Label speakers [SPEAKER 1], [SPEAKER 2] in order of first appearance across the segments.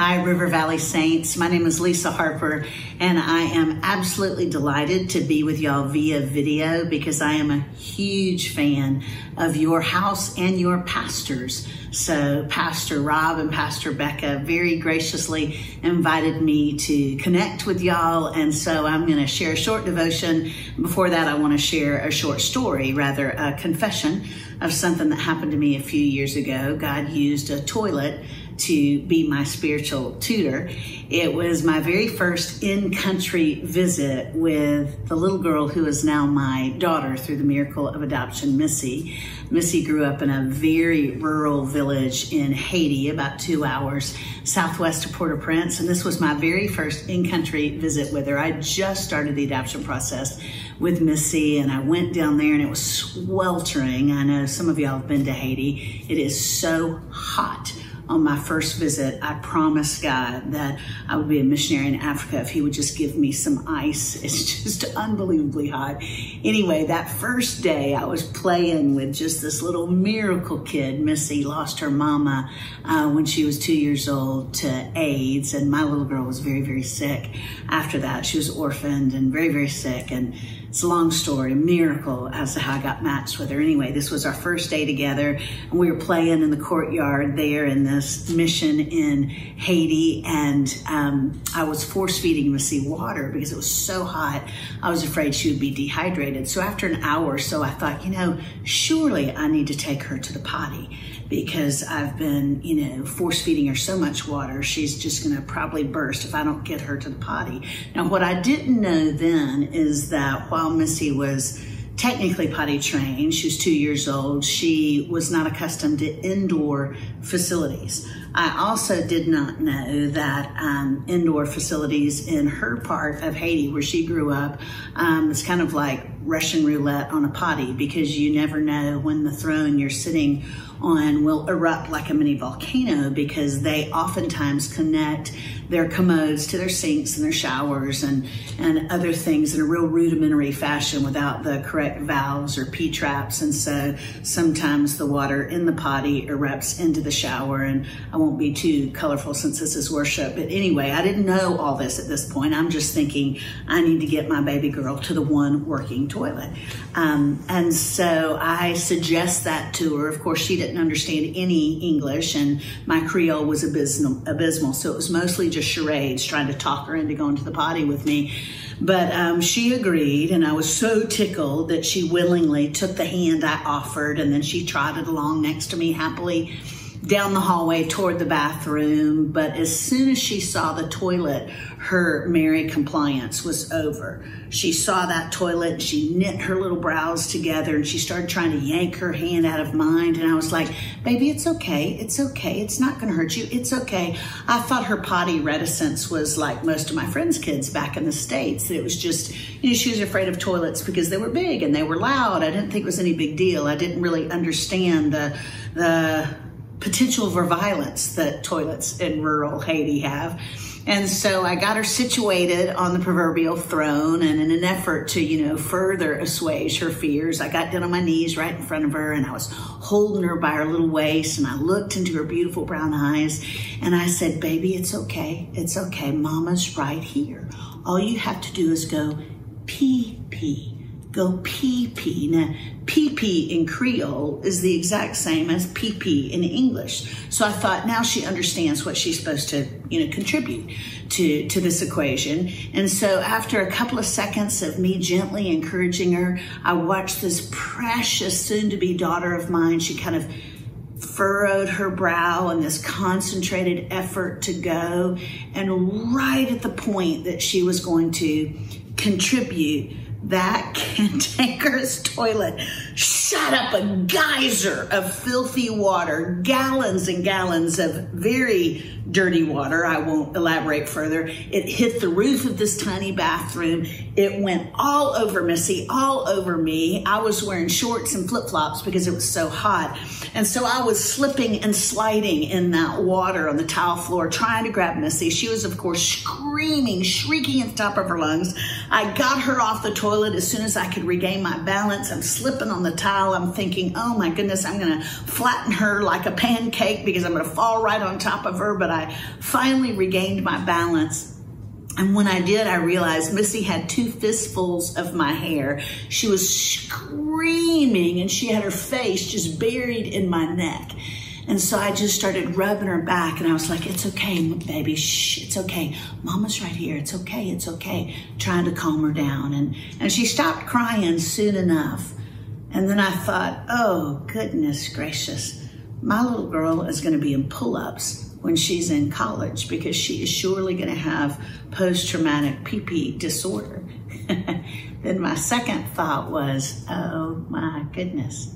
[SPEAKER 1] Hi, River Valley Saints. My name is Lisa Harper, and I am absolutely delighted to be with y'all via video because I am a huge fan of your house and your pastors. So Pastor Rob and Pastor Becca very graciously invited me to connect with y'all, and so I'm going to share a short devotion. Before that, I want to share a short story, rather a confession of something that happened to me a few years ago. God used a toilet to be my spiritual tutor. It was my very first in-country visit with the little girl who is now my daughter through the miracle of adoption, Missy. Missy grew up in a very rural village in Haiti, about 2 hours southwest of Port-au-Prince, and this was my very first in-country visit with her. I just started the adoption process with Missy, and I went down there and it was sweltering. I know some of y'all have been to Haiti. It is so hot. On my first visit, I promised God that I would be a missionary in Africa if he would just give me some ice. It's just unbelievably hot. Anyway, that first day I was playing with just this little miracle kid. Missy lost her mama when she was 2 years old to AIDS, and my little girl was very, very sick. After that, she was orphaned and very, very sick, and it's a long story, miracle as to how I got matched with her. Anyway, this was our first day together, and we were playing in the courtyard there in this mission in Haiti, and I was force-feeding Missy water because it was so hot. I was afraid she would be dehydrated. So after an hour or so, I thought, surely I need to take her to the potty because I've been, force-feeding her so much water, she's just gonna probably burst if I don't get her to the potty. Now, what I didn't know then is that while Missy was technically potty trained, she was 2 years old, she was not accustomed to indoor facilities. I also did not know that indoor facilities in her part of Haiti, where she grew up, it's kind of like Russian roulette on a potty because you never know when the throne you're sitting on will erupt like a mini volcano, because they oftentimes connect their commodes to their sinks and their showers and other things in a real rudimentary fashion without the correct valves or P-traps. And so sometimes the water in the potty erupts into the shower, and I won't be too colorful since this is worship. But anyway, I didn't know all this at this point. I'm just thinking I need to get my baby girl to the one working toilet. And so I suggest that to her. Of course, she didn't understand any English, and my Creole was abysmal. So it was mostly just charades, trying to talk her into going to the potty with me. But she agreed, and I was so tickled that she willingly took the hand I offered, and then she trotted along next to me happily down the hallway toward the bathroom. But as soon as she saw the toilet, her merry compliance was over. She saw that toilet and she knit her little brows together and she started trying to yank her hand out of mine. And I was like, baby, it's okay. It's okay. It's not going to hurt you. It's okay. I thought her potty reticence was like most of my friends' kids back in the States. That it was just, she was afraid of toilets because they were big and they were loud. I didn't think it was any big deal. I didn't really understand the potential for violence that toilets in rural Haiti have. And so I got her situated on the proverbial throne, and in an effort to, further assuage her fears, I got down on my knees right in front of her, and I was holding her by her little waist, and I looked into her beautiful brown eyes, and I said, baby, it's okay. It's okay. Mama's right here. All you have to do is go pee-pee. Go pee-pee. Now, pee-pee in Creole is the exact same as pee-pee in English. So I thought, now she understands what she's supposed to, contribute to this equation. And so after a couple of seconds of me gently encouraging her, I watched this precious soon-to-be daughter of mine. She kind of furrowed her brow in this concentrated effort to go. And right at the point that she was going to contribute, that cantankerous toilet shot up a geyser of filthy water, gallons and gallons of very dirty water. I won't elaborate further. It hit the roof of this tiny bathroom. It went all over Missy, all over me. I was wearing shorts and flip-flops because it was so hot. And so I was slipping and sliding in that water on the tile floor, trying to grab Missy. She was, of course, screaming, shrieking at the top of her lungs. I got her off the toilet as soon as I could regain my balance. I'm slipping on the tile. while I'm thinking, oh my goodness, I'm going to flatten her like a pancake because I'm going to fall right on top of her. But I finally regained my balance. And when I did, I realized Missy had 2 fistfuls of my hair. She was screaming and she had her face just buried in my neck. And so I just started rubbing her back and I was like, it's okay, baby, shh, it's okay. Mama's right here, it's okay, it's okay. Trying to calm her down. And she stopped crying soon enough. And then I thought, oh, goodness gracious, my little girl is gonna be in pull-ups when she's in college because she is surely gonna have post-traumatic PP disorder. Then my second thought was, oh my goodness,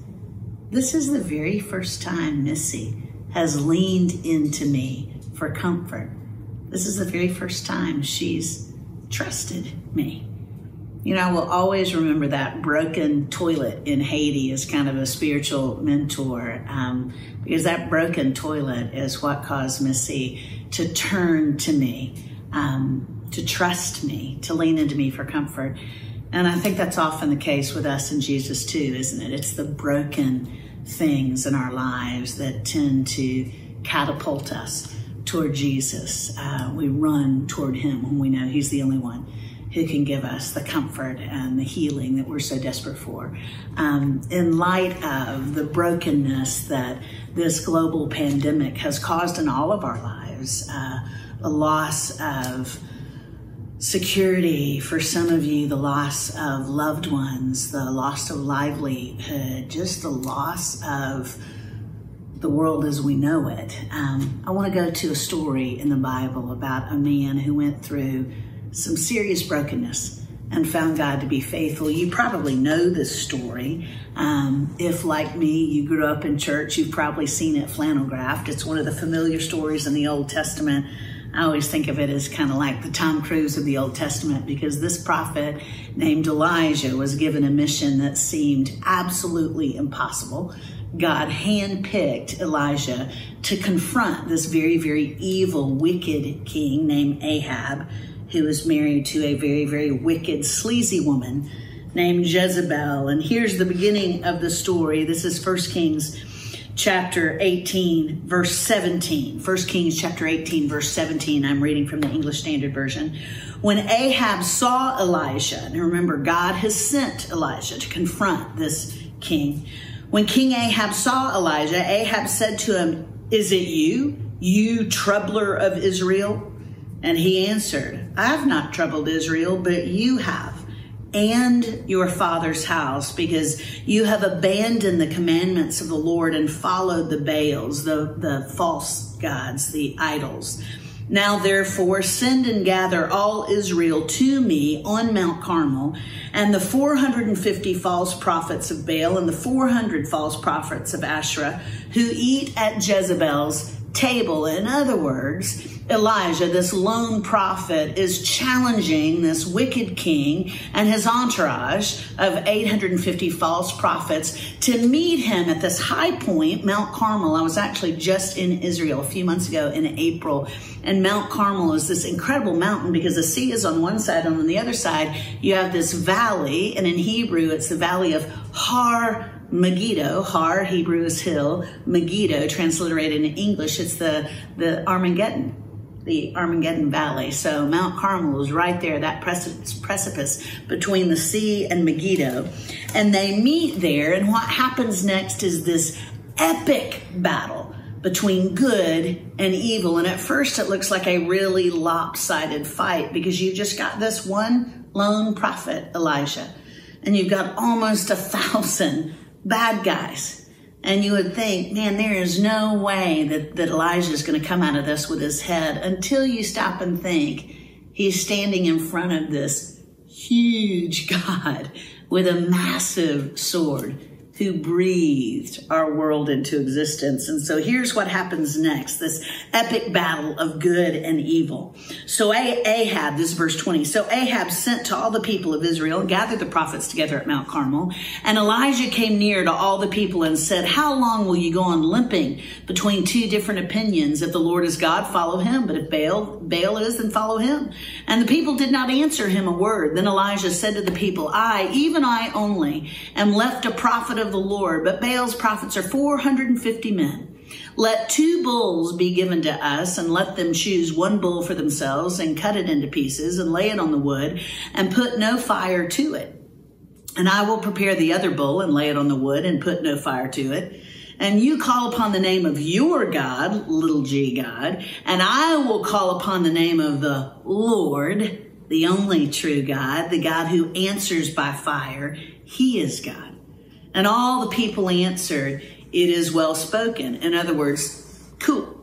[SPEAKER 1] this is the very first time Missy has leaned into me for comfort. This is the very first time she's trusted me. You know, I will always remember that broken toilet in Haiti as kind of a spiritual mentor, because that broken toilet is what caused Missy to turn to me, to trust me, to lean into me for comfort. And I think that's often the case with us and Jesus too, isn't it? It's the broken things in our lives that tend to catapult us toward Jesus. We run toward him when we know he's the only one who can give us the comfort and the healing that we're so desperate for. In light of the brokenness that this global pandemic has caused in all of our lives, the loss of security for some of you, the loss of loved ones, the loss of livelihood, just the loss of the world as we know it. I want to go to a story in the Bible about a man who went through some serious brokenness and found God to be faithful. You probably know this story. If, like me, you grew up in church, you've probably seen it flannelgraphed. It's one of the familiar stories in the Old Testament. I always think of it as kind of like the Tom Cruise of the Old Testament, because this prophet named Elijah was given a mission that seemed absolutely impossible. God handpicked Elijah to confront this very, very evil, wicked king named Ahab, who was married to a very, very wicked, sleazy woman named Jezebel. And here's the beginning of the story. This is 1 Kings chapter 18, verse 17. 1 Kings chapter 18, verse 17. I'm reading from the English Standard Version. When Ahab saw Elijah, and remember, God has sent Elijah to confront this king. When King Ahab saw Elijah, Ahab said to him, "Is it you, you troubler of Israel?" And he answered, "I have not troubled Israel, but you have, and your father's house, because you have abandoned the commandments of the Lord and followed the Baals, the false gods, the idols. Now, therefore, send and gather all Israel to me on Mount Carmel, and the 450 false prophets of Baal and the 400 false prophets of Asherah who eat at Jezebel's table." In other words, Elijah, this lone prophet, is challenging this wicked king and his entourage of 850 false prophets to meet him at this high point, Mount Carmel. I was actually just in Israel a few months ago in April, and Mount Carmel is this incredible mountain because the sea is on one side, and on the other side you have this valley, and in Hebrew it's the valley of Har Megiddo. Har, Hebrew is hill. Megiddo, transliterated in English, it's the Armageddon. The Armageddon Valley. So Mount Carmel is right there, that precipice between the sea and Megiddo. And they meet there, and what happens next is this epic battle between good and evil. And at first it looks like a really lopsided fight because you just got this one lone prophet, Elijah, and you've got almost 1,000 bad guys. And you would think, man, there is no way that Elijah is going to come out of this with his head, until you stop and think he's standing in front of this huge God with a massive sword who breathed our world into existence. And so here's what happens next, this epic battle of good and evil. So Ahab, this is verse 20, so Ahab sent to all the people of Israel and gathered the prophets together at Mount Carmel. And Elijah came near to all the people and said, "How long will you go on limping between two different opinions? If the Lord is God, follow him. But if Baal is, then follow him." And the people did not answer him a word. Then Elijah said to the people, "I, even I only, am left a prophet of the Lord, but Baal's prophets are 450 men. Let 2 bulls be given to us, and let them choose 1 bull for themselves and cut it into pieces and lay it on the wood and put no fire to it. And I will prepare the other bull and lay it on the wood and put no fire to it. And you call upon the name of your God, little g God, and I will call upon the name of the Lord, the only true God, the God who answers by fire. He is God. And all the people answered, it is well spoken. In other words, cool.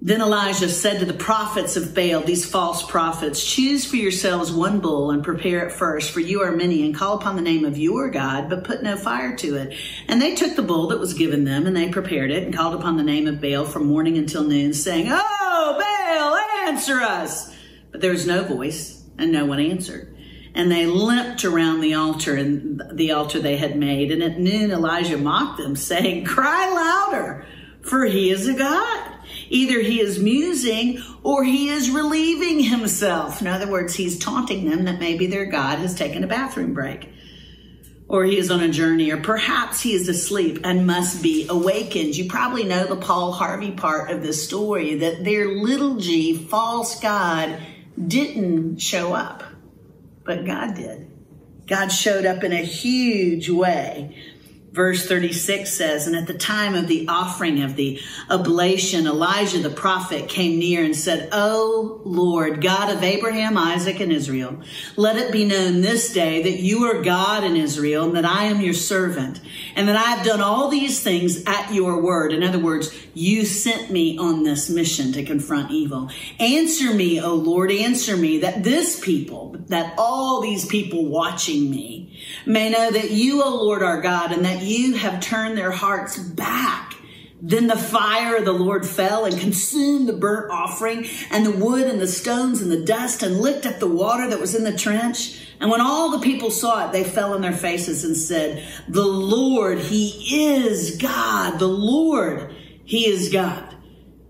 [SPEAKER 1] Then Elijah said to the prophets of Baal, these false prophets, choose for yourselves 1 bull and prepare it first, for you are many, and call upon the name of your God, but put no fire to it. And they took the bull that was given them, and they prepared it and called upon the name of Baal from morning until noon, saying, oh, Baal, answer us. But there was no voice, and no one answered. And they limped around the altar, and the altar they had made. And at noon Elijah mocked them, saying, cry louder, for he is a god. Either he is musing or he is relieving himself. In other words, he's taunting them that maybe their God has taken a bathroom break, or he is on a journey, or perhaps he is asleep and must be awakened. You probably know the Paul Harvey part of this story, that their little g false god didn't show up, but God did. God showed up in a huge way. Verse 36 says, and at the time of the offering of the oblation, Elijah the prophet came near and said, O Lord, God of Abraham, Isaac, and Israel, let it be known this day that you are God in Israel, and that I am your servant, and that I have done all these things at your word. In other words, you sent me on this mission to confront evil. Answer me, O Lord, answer me, that this people, that all these people watching me, may know that you, O Lord, are God, and that you have turned their hearts back. Then the fire of the Lord fell and consumed the burnt offering and the wood and the stones and the dust, and licked up the water that was in the trench. And when all the people saw it, they fell on their faces and said, the Lord, he is God. The Lord, he is God.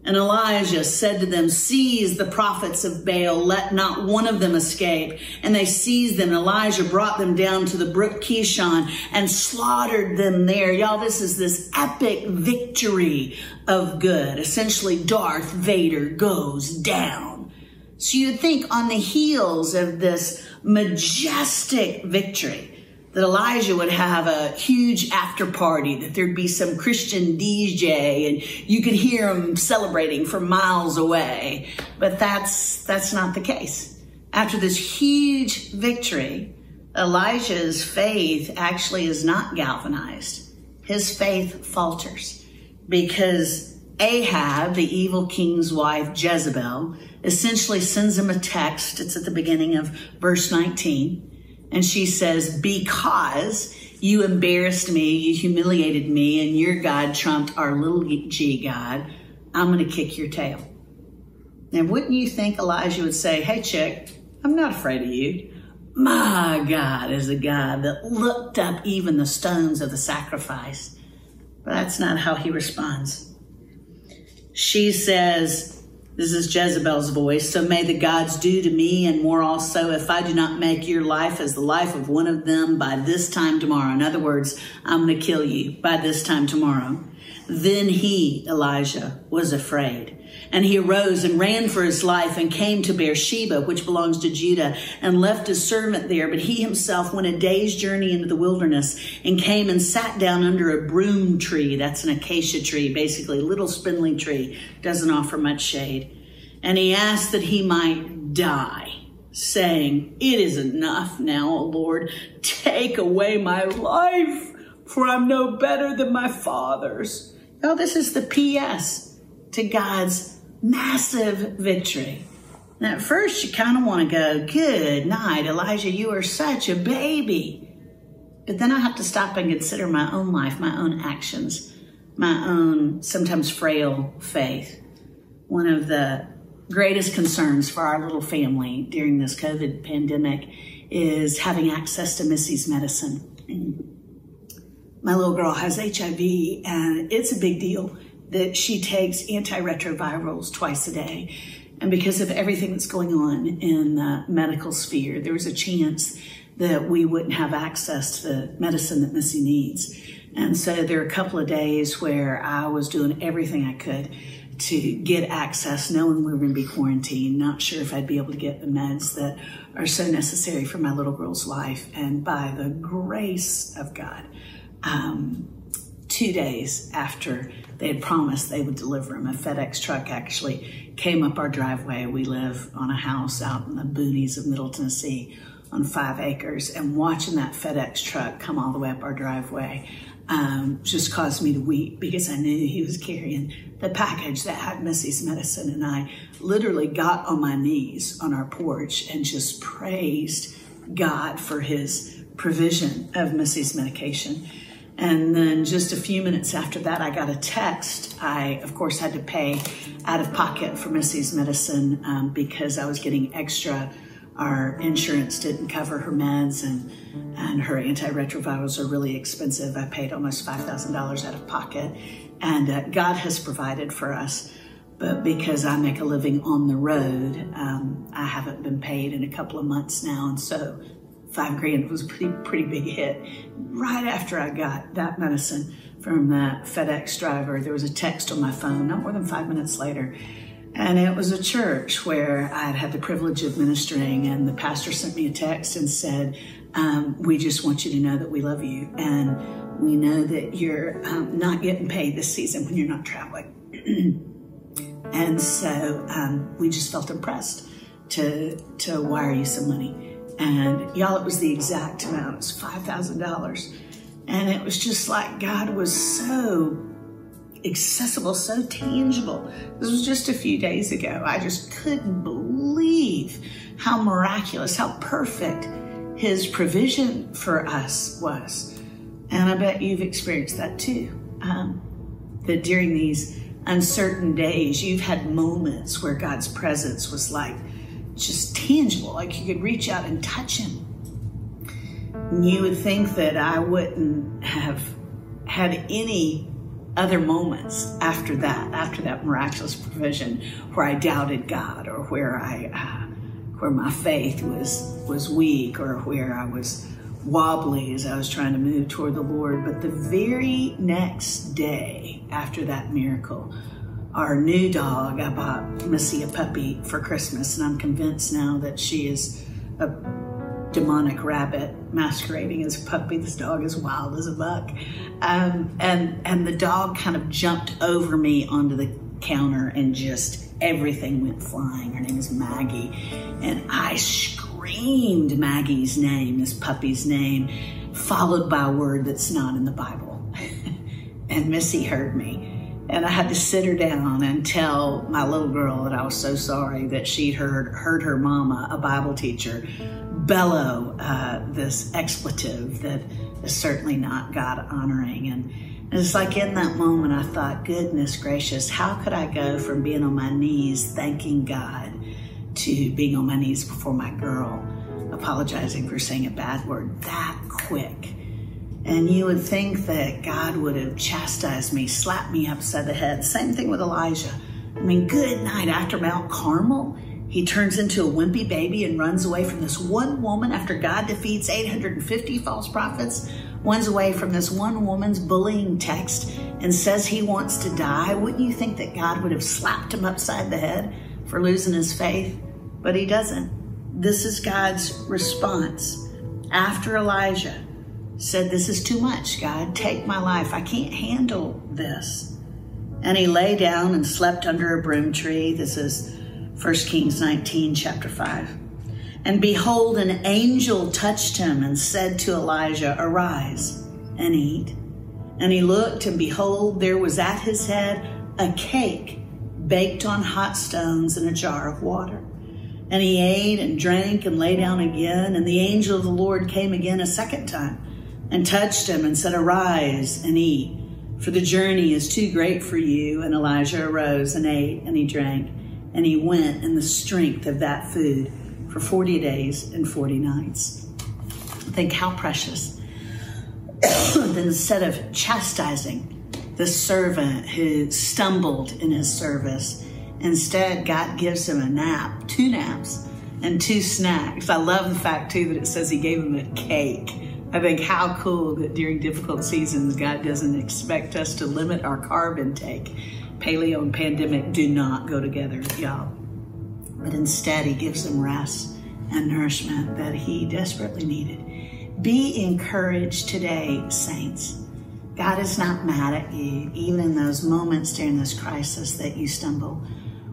[SPEAKER 1] And Elijah said to them, seize the prophets of Baal, let not one of them escape. And they seized them. And Elijah brought them down to the brook Kishon and slaughtered them there. Y'all, this is this epic victory of good. Essentially, Darth Vader goes down. So you'd think on the heels of this majestic victory, that Elijah would have a huge after party, that there'd be some Christian DJ and you could hear him celebrating from miles away. But that's not the case. After this huge victory, Elijah's faith actually is not galvanized. His faith falters because Ahab, the evil king's wife, Jezebel, essentially sends him a text. It's at the beginning of verse 19. And she says, because you embarrassed me, you humiliated me, and your God trumped our little g God, I'm going to kick your tail. Now, wouldn't you think Elijah would say, hey, chick, I'm not afraid of you. My God is a God that looked up even the stones of the sacrifice. But that's not how he responds. She says, this is Jezebel's voice, so may the gods do to me and more also if I do not make your life as the life of one of them by this time tomorrow. In other words, I'm going to kill you by this time tomorrow. Then he, Elijah, was afraid. And he arose and ran for his life and came to Beersheba, which belongs to Judah, and left his servant there. But he himself went a day's journey into the wilderness and came and sat down under a broom tree. That's an acacia tree, basically a little spindly tree. Doesn't offer much shade. And he asked that he might die, saying, it is enough now, O Lord. Take away my life, for I'm no better than my fathers. Oh, this is the P.S. to God's massive victory. And at first you kind of want to go, good night, Elijah, you are such a baby. But then I have to stop and consider my own life, my own actions, my own sometimes frail faith. One of the greatest concerns for our little family during this COVID pandemic is having access to Missy's medicine. My little girl has HIV, and it's a big deal that she takes antiretrovirals twice a day. And because of everything that's going on in the medical sphere, there was a chance that we wouldn't have access to the medicine that Missy needs. And so there are a couple of days where I was doing everything I could to get access, knowing we were going to be quarantined, not sure if I'd be able to get the meds that are so necessary for my little girl's life. And by the grace of God, 2 days after they had promised they would deliver them, a FedEx truck actually came up our driveway. We live on a house out in the boonies of Middle Tennessee on 5 acres, and watching that FedEx truck come all the way up our driveway just caused me to weep, because I knew he was carrying the package that had Missy's medicine. And I literally got on my knees on our porch and just praised God for his provision of Missy's medication. And then just a few minutes after that, I got a text. I, of course, had to pay out of pocket for Missy's medicine because I was getting extra. Our insurance didn't cover her meds, and her antiretrovirals are really expensive. I paid almost $5,000 out of pocket, and God has provided for us. But because I make a living on the road, I haven't been paid in a couple of months now, and so $5,000 was a pretty big hit. Right after I got that medicine from that FedEx driver, there was a text on my phone, not more than 5 minutes later. And it was a church where I'd had the privilege of ministering, and the pastor sent me a text and said, we just want you to know that we love you, and we know that you're not getting paid this season when you're not traveling. And so we just felt impressed to wire you some money. And y'all, it was the exact amount. It was $5,000. And it was just like God was so accessible, so tangible. This was just a few days ago. I just couldn't believe how miraculous, how perfect his provision for us was. And I bet you've experienced that too. That during these uncertain days, you've had moments where God's presence was like just tangible, like you could reach out and touch him. And you would think that I wouldn't have had any other moments after that miraculous provision where I doubted God, or where my faith was weak, or where I was wobbly as I was trying to move toward the Lord. But the very next day after that miracle, our new dog, I bought Missy a puppy for Christmas, and I'm convinced now that she is a demonic rabbit masquerading as a puppy. This dog is wild as a buck. And the dog kind of jumped over me onto the counter, and just everything went flying. Her name is Maggie. And I screamed Maggie's name, this puppy's name, followed by a word that's not in the Bible. And Missy heard me. And I had to sit her down and tell my little girl that I was so sorry that she'd heard her mama, a Bible teacher, bellow this expletive that is certainly not God honoring. And it's like in that moment, I thought, goodness gracious, how could I go from being on my knees thanking God to being on my knees before my girl, apologizing for saying a bad word that quick? And you would think that God would have chastised me, slapped me upside the head. Same thing with Elijah. I mean, good night. After Mount Carmel, he turns into a wimpy baby and runs away from this one woman after God defeats 850 false prophets, runs away from this one woman's bullying text and says he wants to die. Wouldn't you think that God would have slapped him upside the head for losing his faith? But he doesn't. This is God's response. After Elijah said, this is too much, God, take my life. I can't handle this. And he lay down and slept under a broom tree. This is 1 Kings 19, chapter 5. And behold, an angel touched him and said to Elijah, arise and eat. And he looked, and behold, there was at his head a cake baked on hot stones and a jar of water. And he ate and drank and lay down again. And the angel of the Lord came again a second time and touched him and said, arise and eat, for the journey is too great for you. And Elijah arose and ate, and he drank, and he went in the strength of that food for 40 days and 40 nights. Think how precious. Then instead of chastising the servant who stumbled in his service, instead God gives him a nap, 2 naps, and 2 snacks. I love the fact too that it says he gave them a cake. I think how cool that during difficult seasons, God doesn't expect us to limit our carb intake. Paleo and pandemic do not go together, y'all. But instead, he gives them rest and nourishment that he desperately needed. Be encouraged today, saints. God is not mad at you, even in those moments during this crisis that you stumble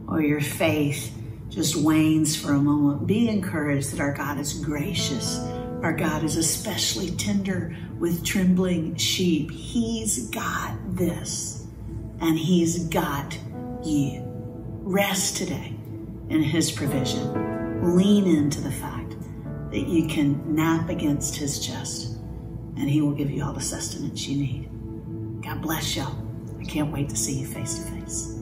[SPEAKER 1] or your faith just wanes for a moment. Be encouraged that our God is gracious. Our God is especially tender with trembling sheep. He's got this, and he's got you. Rest today in his provision. Lean into the fact that you can nap against his chest, and he will give you all the sustenance you need. God bless y'all. I can't wait to see you face to face.